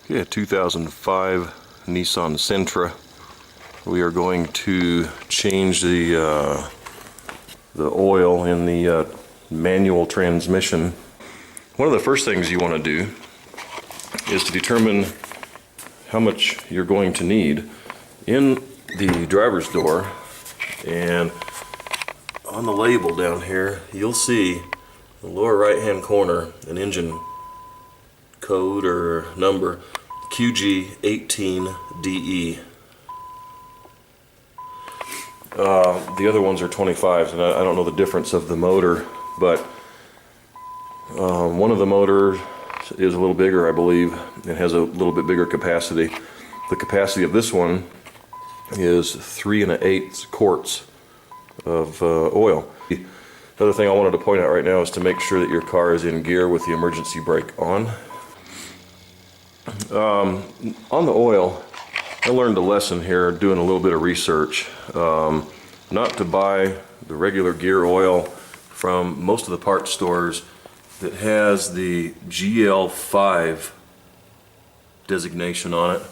Okay, a 2005 Nissan Sentra. We are going to change the oil in the manual transmission. One of the first things you want to do is to determine how much you're going to need. In the driver's door and on the label down here, you'll see in the lower right hand corner an engine code or number, QG18DE. The other ones are 25s, and I don't know the difference of the motor, but one of the motors is a little bigger, I believe, and has a little bit bigger capacity. The capacity of this one is 3 1/8 quarts of oil. The other thing I wanted to point out right now is to make sure that your car is in gear with the emergency brake on. On the oil, I learned a lesson here doing a little bit of research. Not to buy the regular gear oil from most of the parts stores that has the GL5 designation on it.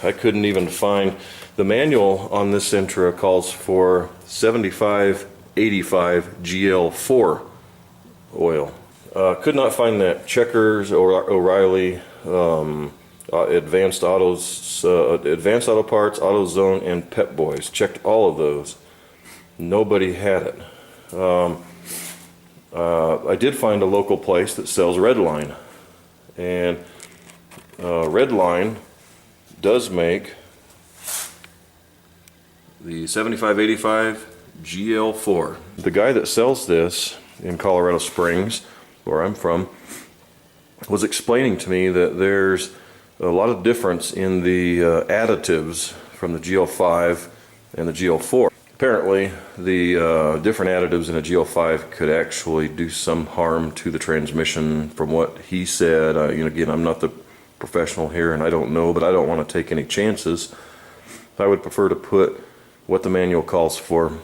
I couldn't even find, the manual on this Sentra calls for 7585 GL4 oil. Could not find that. Checkers, O'Reilly, Advanced Auto Parts, AutoZone, and Pep Boys. Checked all of those. Nobody had it. I did find a local place that sells Redline, and Redline does make the 7585 GL4. The guy that sells this in Colorado Springs, where I'm from, was explaining to me that there's a lot of difference in the additives from the GL5 and the GL4. Apparently, the different additives in a GL5 could actually do some harm to the transmission, from what he said. Again, I'm not the professional here, and I don't know, but I don't want to take any chances. I would prefer to put what the manual calls for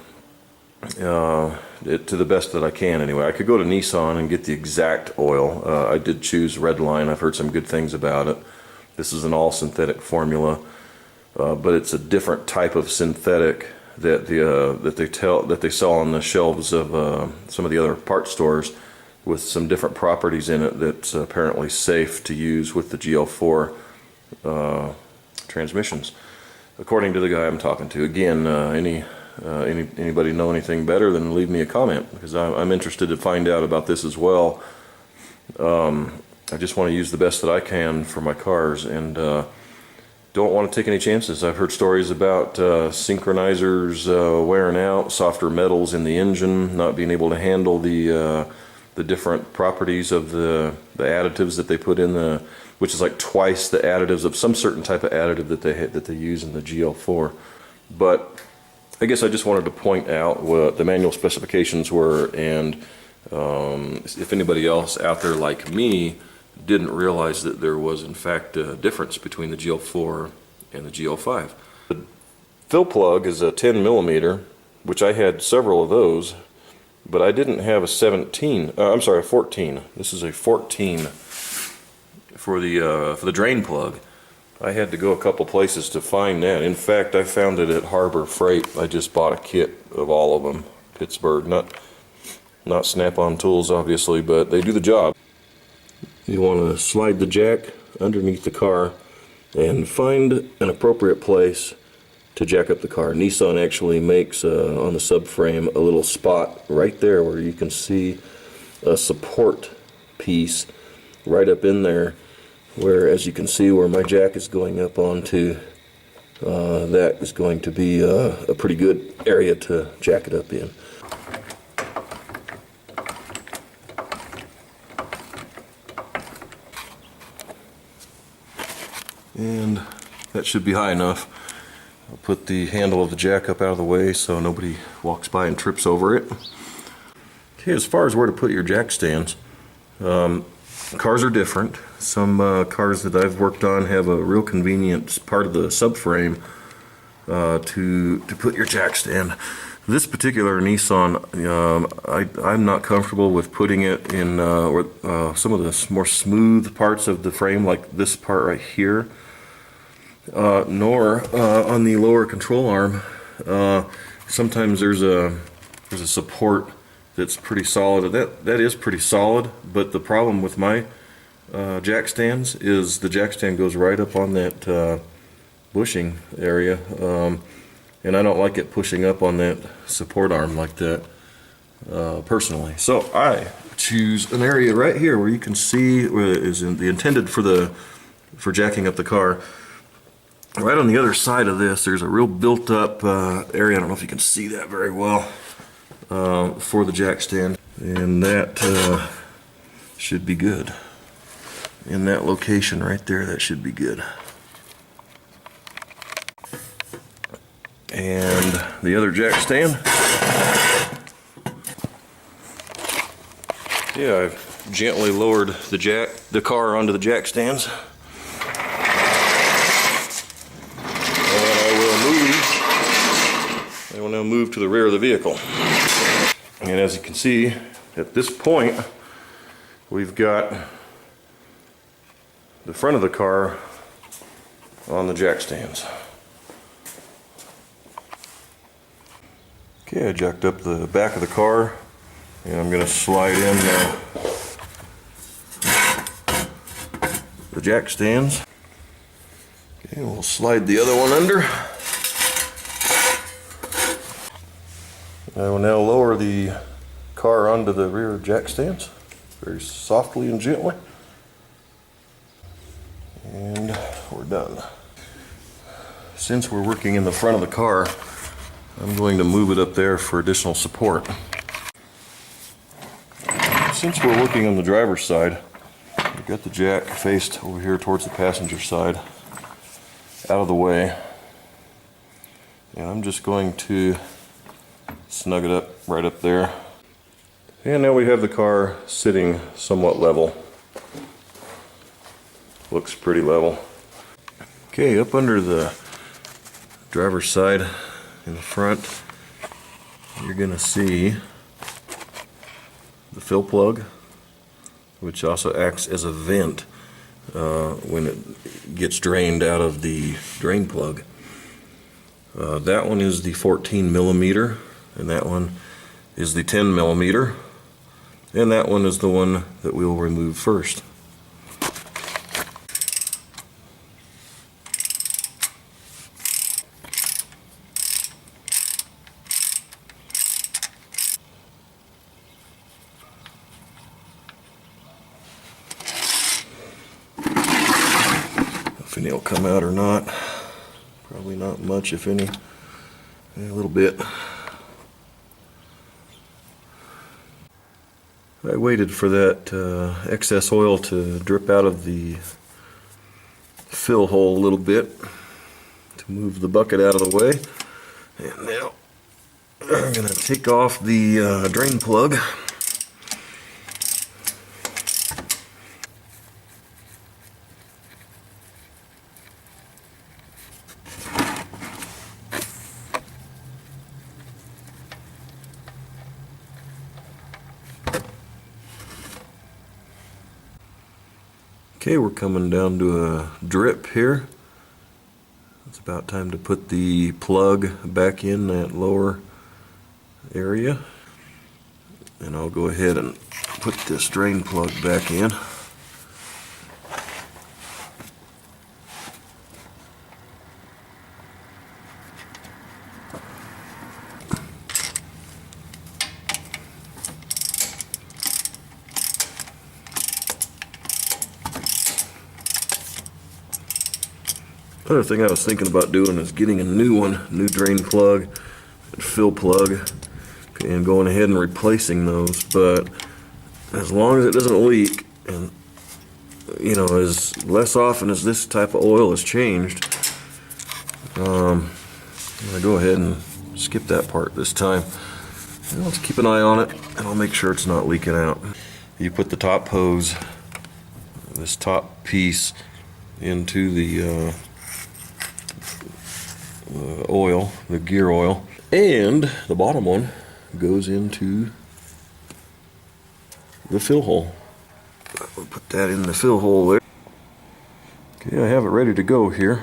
to the best that I can anyway. I could go to Nissan and get the exact oil. I did choose Redline. I've heard some good things about it. This is an all synthetic formula, but it's a different type of synthetic that they sell on the shelves of some of the other parts stores, with some different properties in it that's apparently safe to use with the GL4 transmissions, according to the guy I'm talking to. Again, anybody know anything better, then leave me a comment, because I'm interested to find out about this as well. I just want to use the best that I can for my cars, and don't want to take any chances. I've heard stories about synchronizers wearing out, softer metals in the engine not being able to handle the different properties of the additives that they put in which is like twice the additives of some certain type of additive that they use in the GL4. But I guess I just wanted to point out what the manual specifications were, and if anybody else out there like me didn't realize that there was in fact a difference between the GL4 and the GL5. The fill plug is a 10 millimeter, which I had several of those, but I didn't have a 14. This is a 14 for the drain plug. I had to go a couple places to find that. In fact, I found it at Harbor Freight. I just bought a kit of all of them. Pittsburgh, not Snap-on tools obviously, but they do the job. You want to slide the jack underneath the car and find an appropriate place to jack up the car. Nissan actually makes on the subframe a little spot right there where you can see a support piece right up in there, where, as you can see, where my jack is going up onto, that is going to be a pretty good area to jack it up in. And that should be high enough. I'll put the handle of the jack up out of the way so nobody walks by and trips over it. Okay, as far as where to put your jack stands, cars are different. Some cars that I've worked on have a real convenient part of the subframe to put your jack stand. This particular Nissan, I'm not comfortable with putting it in some of the more smooth parts of the frame, like this part right here, nor on the lower control arm. Sometimes there's a support that's pretty solid. That is pretty solid, but the problem with my jack stands is the jack stand goes right up on that bushing area, and I don't like it pushing up on that support arm like that personally. So I choose an area right here where you can see where it is intended for jacking up the car. Right on the other side of this, there's a real built-up area. I don't know if you can see that very well, for the jack stand, and that should be good. In that location right there, that should be good. And the other jack stand, yeah, I've gently lowered the car onto the jack stands. I will now move to the rear of the vehicle. And as you can see, at this point, we've got the front of the car on the jack stands. Okay, I jacked up the back of the car, and I'm going to slide in the jack stands. Okay, we'll slide the other one under. I will now lower the car onto the rear jack stands very softly and gently. And we're done. Since we're working in the front of the car, I'm going to move it up there for additional support. Since we're working on the driver's side, we've got the jack faced over here towards the passenger side, out of the way. And I'm just going to snug it up right up there. And now we have the car sitting somewhat level. Looks pretty level. Okay, up under the driver's side in the front, you're gonna see the fill plug, which also acts as a vent when it gets drained out of the drain plug. That one is the 14 millimeter, and that one is the 10 millimeter, and that one is the one that we will remove first. If any will come out or not, probably not much, if any. A little bit. I waited for that excess oil to drip out of the fill hole a little bit to move the bucket out of the way. And now I'm going to take off the drain plug. Okay, we're coming down to a drip here. It's about time to put the plug back in that lower area. And I'll go ahead and put this drain plug back in. Other thing I was thinking about doing is getting a new one, new drain plug and fill plug, and going ahead and replacing those. But as long as it doesn't leak, and you know, as less often as this type of oil is changed, I'm gonna go ahead and skip that part this time. And let's keep an eye on it, and I'll make sure it's not leaking out. You put the top hose, this top piece, into the oil, the gear oil, And the bottom one goes into the fill hole. We'll put that in the fill hole there. Okay, I have it ready to go here.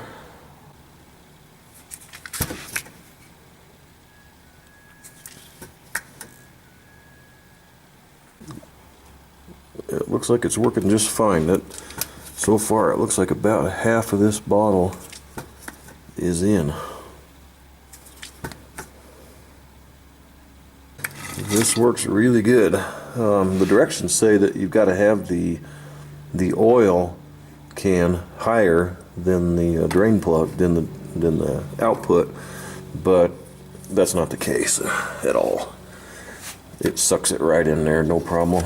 It looks like it's working just fine. So far it looks like about half of this bottle is in. This works really good. The directions say that you've got to have the oil can higher than the drain plug, than the output, but that's not the case at all. It sucks it right in there, no problem.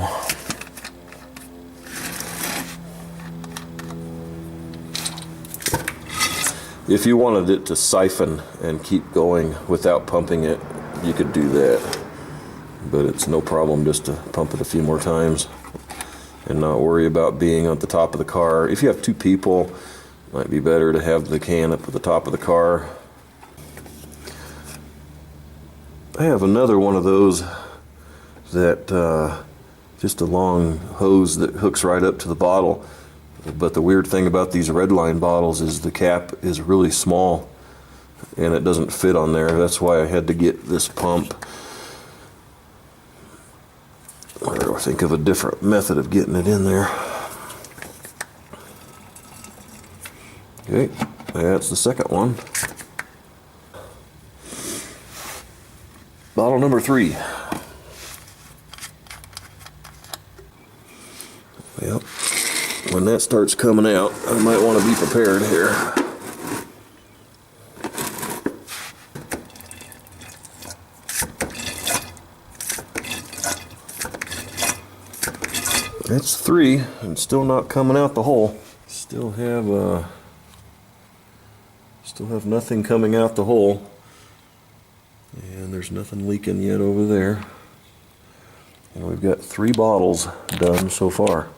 If you wanted it to siphon and keep going without pumping it, you could do that. But it's no problem just to pump it a few more times and not worry about being at the top of the car. If you have two people, it might be better to have the can up at the top of the car. I have another one of those that just a long hose that hooks right up to the bottle. But the weird thing about these Redline bottles is the cap is really small and it doesn't fit on there. That's why I had to get this pump. Or think of a different method of getting it in there. Okay, that's the second one. Bottle number 3. Yep. When that starts coming out, I might want to be prepared here. That's 3 and still not coming out the hole. Still have nothing coming out the hole. And there's nothing leaking yet over there. And we've got 3 bottles done so far.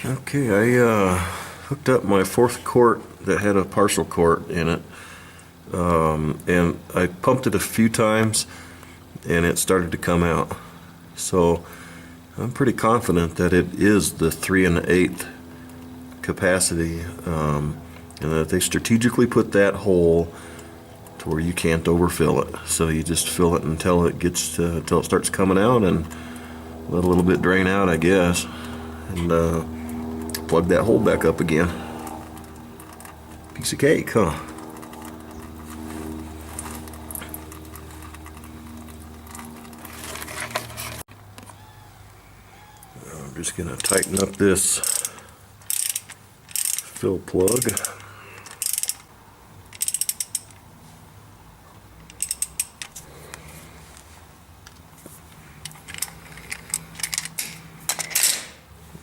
Okay, I hooked up my 4th quart that had a partial quart in it. And I pumped it a few times and it started to come out. So I'm pretty confident that it is the 3 1/8 capacity, and that they strategically put that hole to where you can't overfill it. So you just fill it until it gets to, until it starts coming out, and let a little bit drain out, I guess, and plug that hole back up again. Piece of cake, huh? I'm just gonna tighten up this fill plug.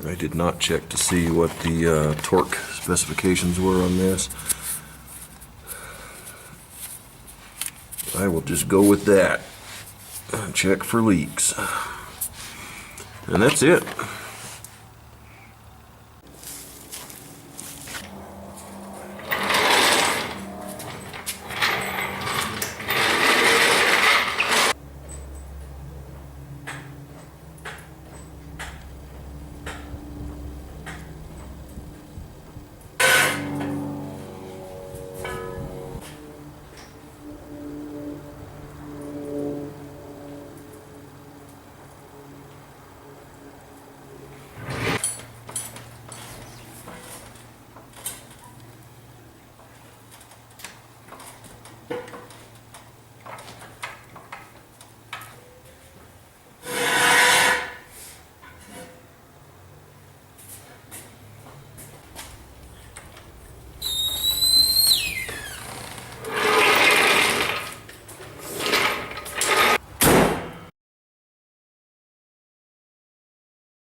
I did not check to see what the torque specifications were on this. I will just go with that and check for leaks. And that's it.